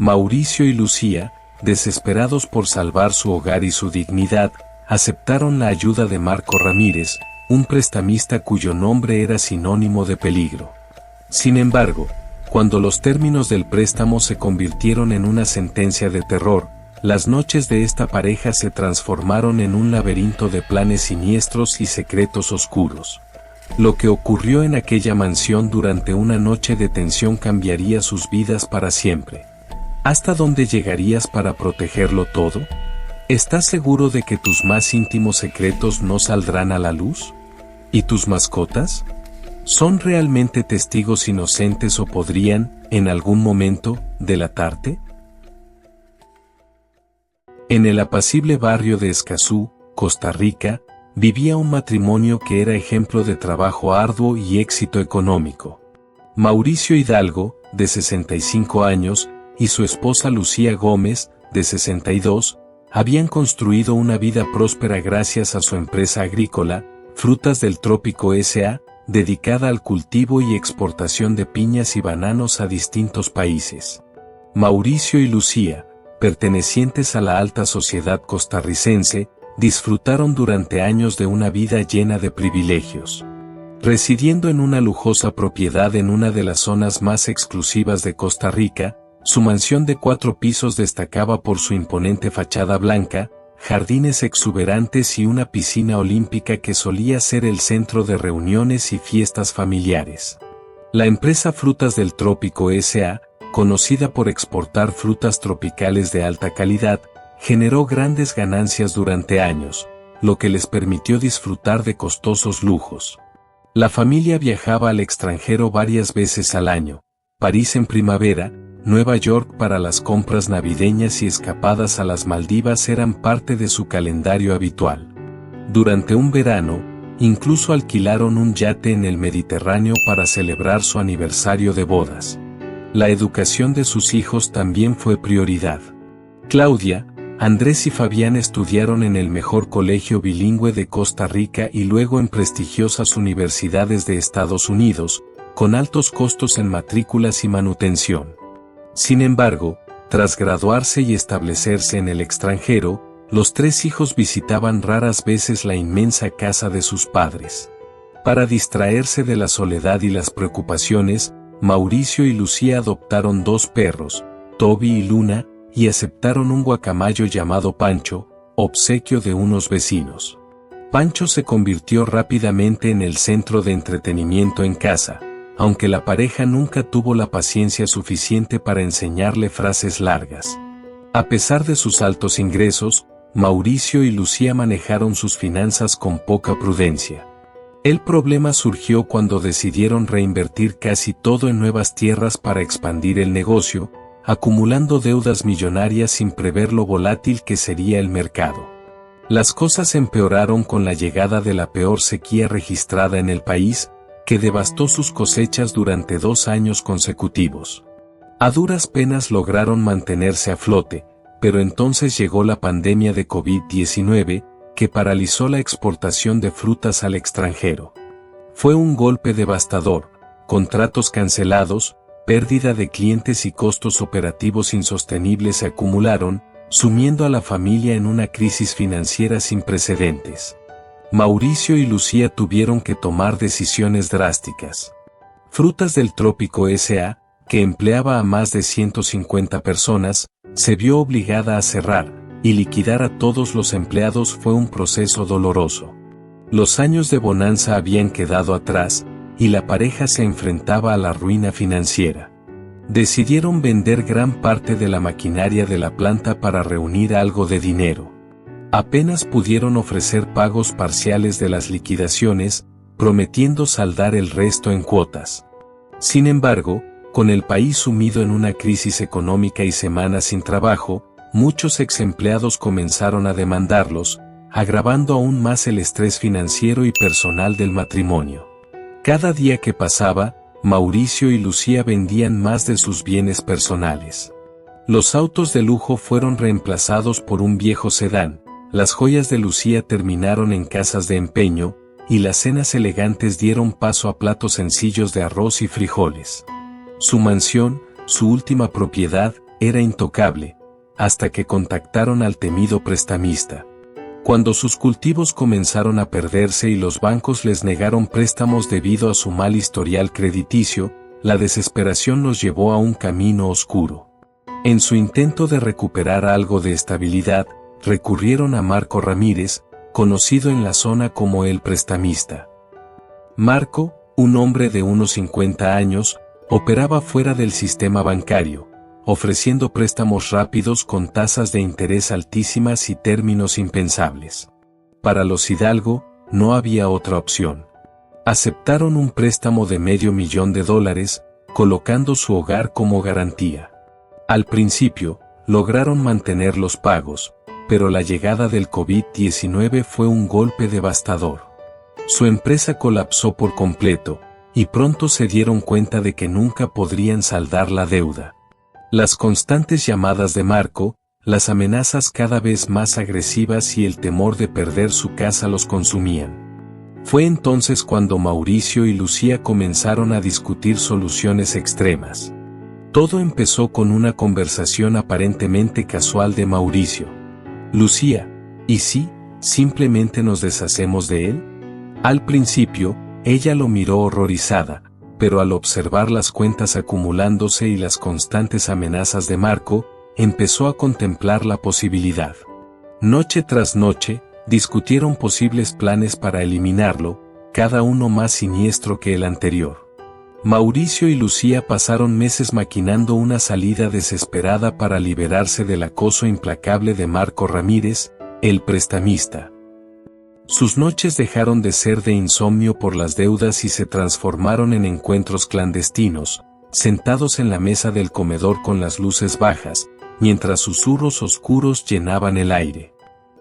Mauricio y Lucía, desesperados por salvar su hogar y su dignidad, aceptaron la ayuda de Marco Ramírez, un prestamista cuyo nombre era sinónimo de peligro. Sin embargo, cuando los términos del préstamo se convirtieron en una sentencia de terror, las noches de esta pareja se transformaron en un laberinto de planes siniestros y secretos oscuros. Lo que ocurrió en aquella mansión durante una noche de tensión cambiaría sus vidas para siempre. ¿Hasta dónde llegarías para protegerlo todo? ¿Estás seguro de que tus más íntimos secretos no saldrán a la luz? ¿Y tus mascotas? ¿Son realmente testigos inocentes o podrían, en algún momento, delatarte? En el apacible barrio de Escazú, Costa Rica, vivía un matrimonio que era ejemplo de trabajo arduo y éxito económico. Mauricio Hidalgo, de 65 años, y su esposa Lucía Gómez, de 62, habían construido una vida próspera gracias a su empresa agrícola, Frutas del Trópico S.A., dedicada al cultivo y exportación de piñas y bananos a distintos países. Mauricio y Lucía, pertenecientes a la alta sociedad costarricense, disfrutaron durante años de una vida llena de privilegios. Residiendo en una lujosa propiedad en una de las zonas más exclusivas de Costa Rica, su mansión de 4 pisos destacaba por su imponente fachada blanca, jardines exuberantes y una piscina olímpica que solía ser el centro de reuniones y fiestas familiares. La empresa Frutas del Trópico S.A., conocida por exportar frutas tropicales de alta calidad, generó grandes ganancias durante años, lo que les permitió disfrutar de costosos lujos. La familia viajaba al extranjero varias veces al año, París en primavera, Nueva York para las compras navideñas y escapadas a las Maldivas eran parte de su calendario habitual. Durante un verano, incluso alquilaron un yate en el Mediterráneo para celebrar su aniversario de bodas. La educación de sus hijos también fue prioridad. Claudia, Andrés y Fabián estudiaron en el mejor colegio bilingüe de Costa Rica y luego en prestigiosas universidades de Estados Unidos, con altos costos en matrículas y manutención. Sin embargo, tras graduarse y establecerse en el extranjero, los 3 hijos visitaban raras veces la inmensa casa de sus padres. Para distraerse de la soledad y las preocupaciones, Mauricio y Lucía adoptaron 2 perros, Toby y Luna, y aceptaron un guacamayo llamado Pancho, obsequio de unos vecinos. Pancho se convirtió rápidamente en el centro de entretenimiento en casa, aunque la pareja nunca tuvo la paciencia suficiente para enseñarle frases largas. A pesar de sus altos ingresos, Mauricio y Lucía manejaron sus finanzas con poca prudencia. El problema surgió cuando decidieron reinvertir casi todo en nuevas tierras para expandir el negocio, acumulando deudas millonarias sin prever lo volátil que sería el mercado. Las cosas empeoraron con la llegada de la peor sequía registrada en el país, que devastó sus cosechas durante 2 años consecutivos. A duras penas lograron mantenerse a flote, pero entonces llegó la pandemia de COVID-19, que paralizó la exportación de frutas al extranjero. Fue un golpe devastador, contratos cancelados, pérdida de clientes y costos operativos insostenibles se acumularon, sumiendo a la familia en una crisis financiera sin precedentes. Mauricio y Lucía tuvieron que tomar decisiones drásticas. Frutas del Trópico S.A., que empleaba a más de 150 personas, se vio obligada a cerrar, y liquidar a todos los empleados fue un proceso doloroso. Los años de bonanza habían quedado atrás, y la pareja se enfrentaba a la ruina financiera. Decidieron vender gran parte de la maquinaria de la planta para reunir algo de dinero. Apenas pudieron ofrecer pagos parciales de las liquidaciones, prometiendo saldar el resto en cuotas. Sin embargo, con el país sumido en una crisis económica y semanas sin trabajo, muchos exempleados comenzaron a demandarlos, agravando aún más el estrés financiero y personal del matrimonio. Cada día que pasaba, Mauricio y Lucía vendían más de sus bienes personales. Los autos de lujo fueron reemplazados por un viejo sedán, las joyas de Lucía terminaron en casas de empeño, y las cenas elegantes dieron paso a platos sencillos de arroz y frijoles. Su mansión, su última propiedad, era intocable, hasta que contactaron al temido prestamista. Cuando sus cultivos comenzaron a perderse y los bancos les negaron préstamos debido a su mal historial crediticio, la desesperación los llevó a un camino oscuro. En su intento de recuperar algo de estabilidad, recurrieron a Marco Ramírez, conocido en la zona como el prestamista. Marco, un hombre de unos 50 años, operaba fuera del sistema bancario, ofreciendo préstamos rápidos con tasas de interés altísimas y términos impensables. Para los Hidalgo, no había otra opción. Aceptaron un préstamo de $500,000, colocando su hogar como garantía. Al principio, lograron mantener los pagos, pero la llegada del COVID-19 fue un golpe devastador. Su empresa colapsó por completo, y pronto se dieron cuenta de que nunca podrían saldar la deuda. Las constantes llamadas de Marco, las amenazas cada vez más agresivas y el temor de perder su casa los consumían. Fue entonces cuando Mauricio y Lucía comenzaron a discutir soluciones extremas. Todo empezó con una conversación aparentemente casual de Mauricio. Lucía, ¿y si simplemente nos deshacemos de él? Al principio, ella lo miró horrorizada, pero al observar las cuentas acumulándose y las constantes amenazas de Marco, empezó a contemplar la posibilidad. Noche tras noche, discutieron posibles planes para eliminarlo, cada uno más siniestro que el anterior. Mauricio y Lucía pasaron meses maquinando una salida desesperada para liberarse del acoso implacable de Marco Ramírez, el prestamista. Sus noches dejaron de ser de insomnio por las deudas y se transformaron en encuentros clandestinos, sentados en la mesa del comedor con las luces bajas, mientras susurros oscuros llenaban el aire.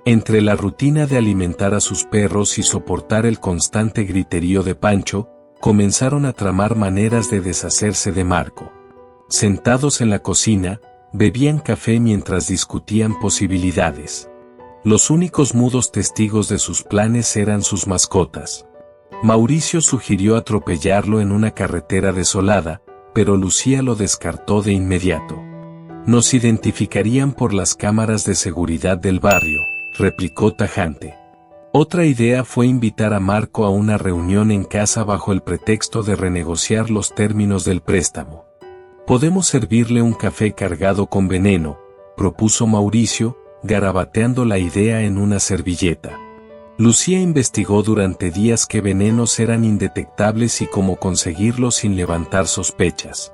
Entre la rutina de alimentar a sus perros y soportar el constante griterío de Pancho, comenzaron a tramar maneras de deshacerse de Marco. Sentados en la cocina, bebían café mientras discutían posibilidades. Los únicos mudos testigos de sus planes eran sus mascotas. Mauricio sugirió atropellarlo en una carretera desolada, pero Lucía lo descartó de inmediato. Nos identificarían por las cámaras de seguridad del barrio, replicó tajante. Otra idea fue invitar a Marco a una reunión en casa bajo el pretexto de renegociar los términos del préstamo. Podemos servirle un café cargado con veneno, propuso Mauricio, garabateando la idea en una servilleta. Lucía investigó durante días qué venenos eran indetectables y cómo conseguirlos sin levantar sospechas.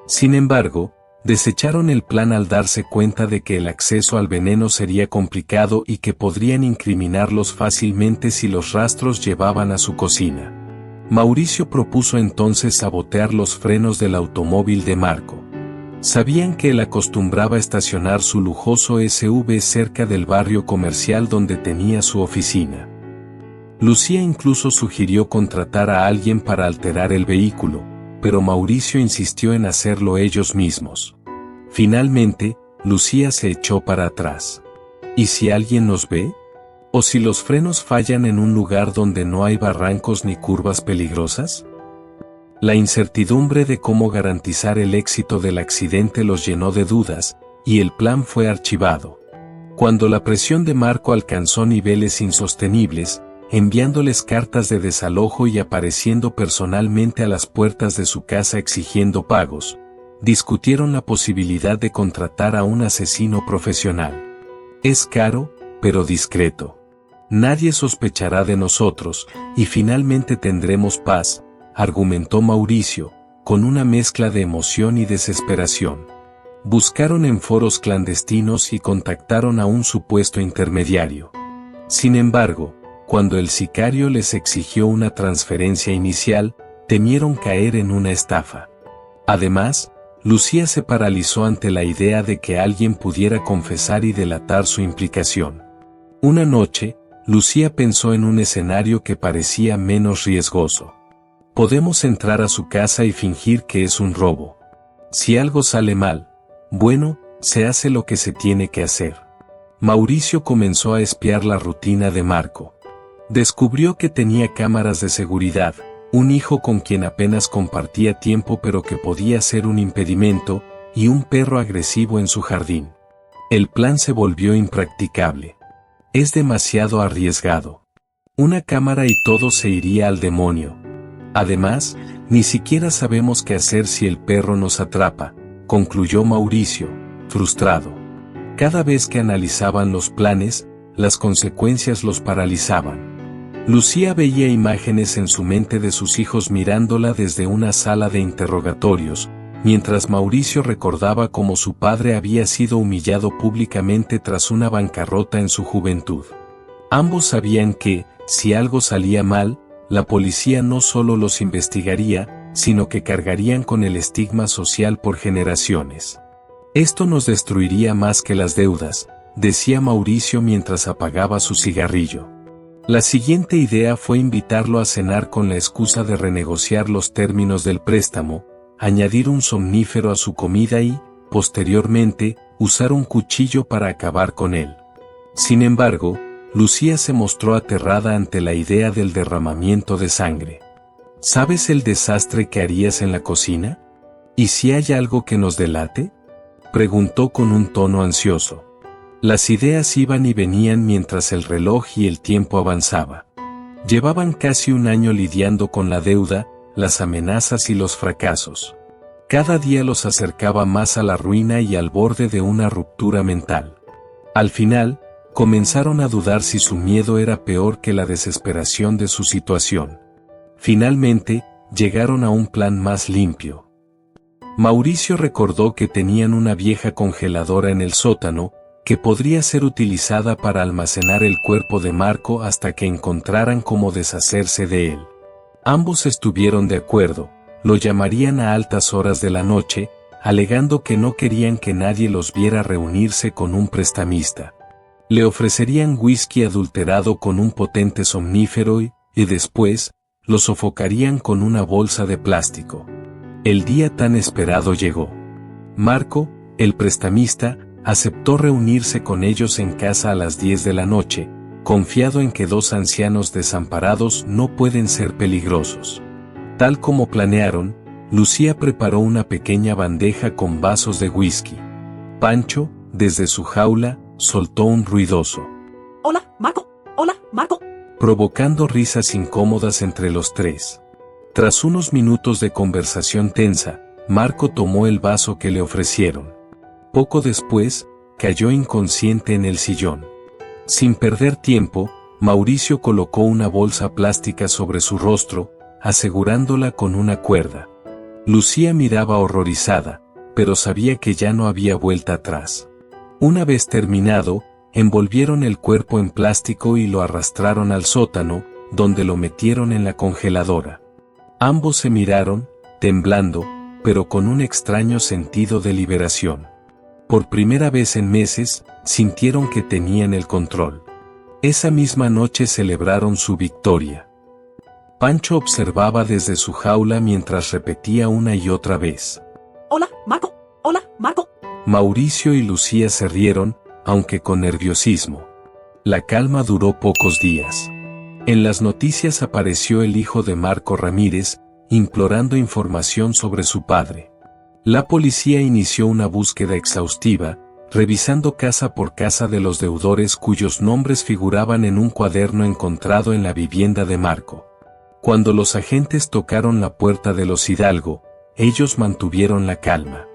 Sin embargo, desecharon el plan al darse cuenta de que el acceso al veneno sería complicado y que podrían incriminarlos fácilmente si los rastros llevaban a su cocina. Mauricio propuso entonces sabotear los frenos del automóvil de Marco. Sabían que él acostumbraba estacionar su lujoso SUV cerca del barrio comercial donde tenía su oficina. Lucía incluso sugirió contratar a alguien para alterar el vehículo, pero Mauricio insistió en hacerlo ellos mismos. Finalmente, Lucía se echó para atrás. ¿Y si alguien nos ve? ¿O si los frenos fallan en un lugar donde no hay barrancos ni curvas peligrosas? La incertidumbre de cómo garantizar el éxito del accidente los llenó de dudas, y el plan fue archivado. Cuando la presión de Marco alcanzó niveles insostenibles, enviándoles cartas de desalojo y apareciendo personalmente a las puertas de su casa exigiendo pagos, discutieron la posibilidad de contratar a un asesino profesional. Es caro, pero discreto. Nadie sospechará de nosotros, y finalmente tendremos paz, argumentó Mauricio, con una mezcla de emoción y desesperación. Buscaron en foros clandestinos y contactaron a un supuesto intermediario. Sin embargo, cuando el sicario les exigió una transferencia inicial, temieron caer en una estafa. Además, Lucía se paralizó ante la idea de que alguien pudiera confesar y delatar su implicación. Una noche, Lucía pensó en un escenario que parecía menos riesgoso. Podemos entrar a su casa y fingir que es un robo. Si algo sale mal, bueno, se hace lo que se tiene que hacer. Mauricio comenzó a espiar la rutina de Marco. Descubrió que tenía cámaras de seguridad, un hijo con quien apenas compartía tiempo pero que podía ser un impedimento, y un perro agresivo en su jardín. El plan se volvió impracticable. Es demasiado arriesgado. Una cámara y todo se iría al demonio. Además, ni siquiera sabemos qué hacer si el perro nos atrapa, concluyó Mauricio, frustrado. Cada vez que analizaban los planes, las consecuencias los paralizaban. Lucía veía imágenes en su mente de sus hijos mirándola desde una sala de interrogatorios, mientras Mauricio recordaba cómo su padre había sido humillado públicamente tras una bancarrota en su juventud. Ambos sabían que, si algo salía mal, la policía no solo los investigaría, sino que cargarían con el estigma social por generaciones. Esto nos destruiría más que las deudas, decía Mauricio mientras apagaba su cigarrillo. La siguiente idea fue invitarlo a cenar con la excusa de renegociar los términos del préstamo, añadir un somnífero a su comida y, posteriormente, usar un cuchillo para acabar con él. Sin embargo, Lucía se mostró aterrada ante la idea del derramamiento de sangre. ¿Sabes el desastre que harías en la cocina? ¿Y si hay algo que nos delate?, preguntó con un tono ansioso. Las ideas iban y venían mientras el reloj y el tiempo avanzaba. Llevaban casi un año lidiando con la deuda, las amenazas y los fracasos. Cada día los acercaba más a la ruina y al borde de una ruptura mental. Al final, comenzaron a dudar si su miedo era peor que la desesperación de su situación. Finalmente, llegaron a un plan más limpio. Mauricio recordó que tenían una vieja congeladora en el sótano, que podría ser utilizada para almacenar el cuerpo de Marco hasta que encontraran cómo deshacerse de él. Ambos estuvieron de acuerdo, lo llamarían a altas horas de la noche, alegando que no querían que nadie los viera reunirse con un prestamista. Le ofrecerían whisky adulterado con un potente somnífero y después, lo sofocarían con una bolsa de plástico. El día tan esperado llegó. Marco, el prestamista, aceptó reunirse con ellos en casa a las 10 de la noche, confiado en que dos ancianos desamparados no pueden ser peligrosos. Tal como planearon, Lucía preparó una pequeña bandeja con vasos de whisky. Pancho, desde su jaula, soltó un ruidoso «Hola, Marco, hola, Marco», provocando risas incómodas entre los tres. Tras unos minutos de conversación tensa, Marco tomó el vaso que le ofrecieron. Poco después, cayó inconsciente en el sillón. Sin perder tiempo, Mauricio colocó una bolsa plástica sobre su rostro, asegurándola con una cuerda. Lucía miraba horrorizada, pero sabía que ya no había vuelta atrás. Una vez terminado, envolvieron el cuerpo en plástico y lo arrastraron al sótano, donde lo metieron en la congeladora. Ambos se miraron, temblando, pero con un extraño sentido de liberación. Por primera vez en meses, sintieron que tenían el control. Esa misma noche celebraron su victoria. Pancho observaba desde su jaula mientras repetía una y otra vez: «Hola, Marco, hola, Marco». Mauricio y Lucía se rieron, aunque con nerviosismo. La calma duró pocos días. En las noticias apareció el hijo de Marco Ramírez, implorando información sobre su padre. La policía inició una búsqueda exhaustiva, revisando casa por casa de los deudores cuyos nombres figuraban en un cuaderno encontrado en la vivienda de Marco. Cuando los agentes tocaron la puerta de los Hidalgo, ellos mantuvieron la calma.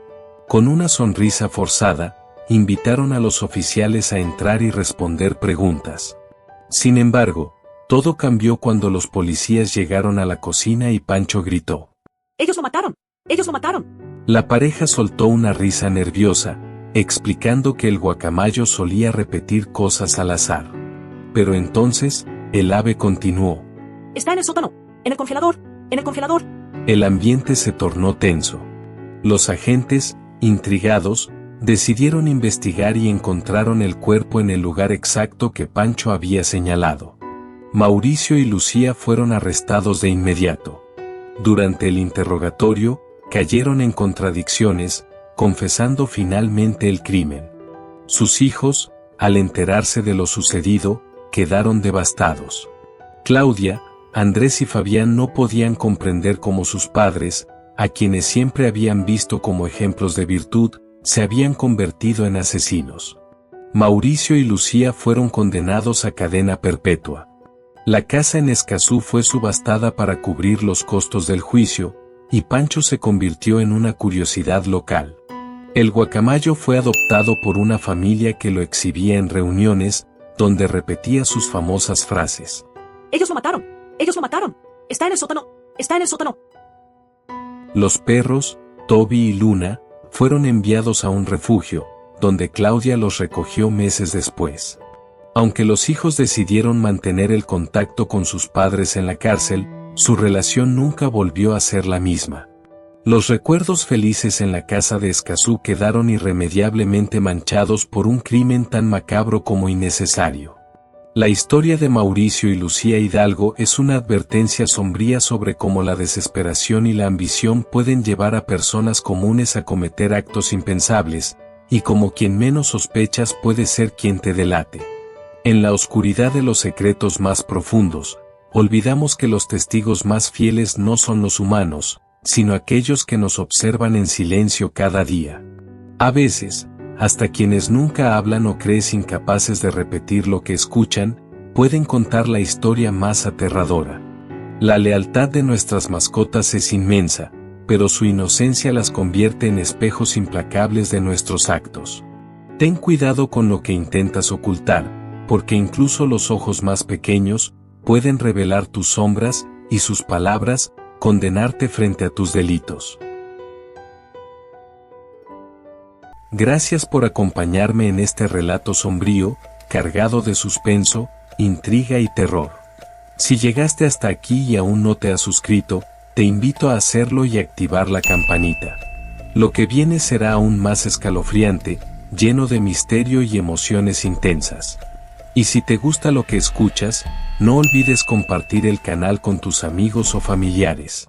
Con una sonrisa forzada, invitaron a los oficiales a entrar y responder preguntas. Sin embargo, todo cambió cuando los policías llegaron a la cocina y Pancho gritó: «¡Ellos lo mataron! ¡Ellos lo mataron!». La pareja soltó una risa nerviosa, explicando que el guacamayo solía repetir cosas al azar. Pero entonces, el ave continuó: «Está en el sótano, en el congelador, en el congelador». El ambiente se tornó tenso. Los agentes, intrigados, decidieron investigar y encontraron el cuerpo en el lugar exacto que Pancho había señalado. Mauricio y Lucía fueron arrestados de inmediato. Durante el interrogatorio, cayeron en contradicciones, confesando finalmente el crimen. Sus hijos, al enterarse de lo sucedido, quedaron devastados. Claudia, Andrés y Fabián no podían comprender cómo sus padres, a quienes siempre habían visto como ejemplos de virtud, se habían convertido en asesinos. Mauricio y Lucía fueron condenados a cadena perpetua. La casa en Escazú fue subastada para cubrir los costos del juicio, y Pancho se convirtió en una curiosidad local. El guacamayo fue adoptado por una familia que lo exhibía en reuniones, donde repetía sus famosas frases. Ellos lo mataron. Ellos lo mataron. Está en el sótano. Está en el sótano. Los perros, Toby y Luna, fueron enviados a un refugio, donde Claudia los recogió meses después. Aunque los hijos decidieron mantener el contacto con sus padres en la cárcel, su relación nunca volvió a ser la misma. Los recuerdos felices en la casa de Escazú quedaron irremediablemente manchados por un crimen tan macabro como innecesario. La historia de Mauricio y Lucía Hidalgo es una advertencia sombría sobre cómo la desesperación y la ambición pueden llevar a personas comunes a cometer actos impensables, y como quien menos sospechas puede ser quien te delate. En la oscuridad de los secretos más profundos, olvidamos que los testigos más fieles no son los humanos, sino aquellos que nos observan en silencio cada día. A veces, hasta quienes nunca hablan o crees incapaces de repetir lo que escuchan, pueden contar la historia más aterradora. La lealtad de nuestras mascotas es inmensa, pero su inocencia las convierte en espejos implacables de nuestros actos. Ten cuidado con lo que intentas ocultar, porque incluso los ojos más pequeños pueden revelar tus sombras, y sus palabras, condenarte frente a tus delitos. Gracias por acompañarme en este relato sombrío, cargado de suspenso, intriga y terror. Si llegaste hasta aquí y aún no te has suscrito, te invito a hacerlo y activar la campanita. Lo que viene será aún más escalofriante, lleno de misterio y emociones intensas. Y si te gusta lo que escuchas, no olvides compartir el canal con tus amigos o familiares.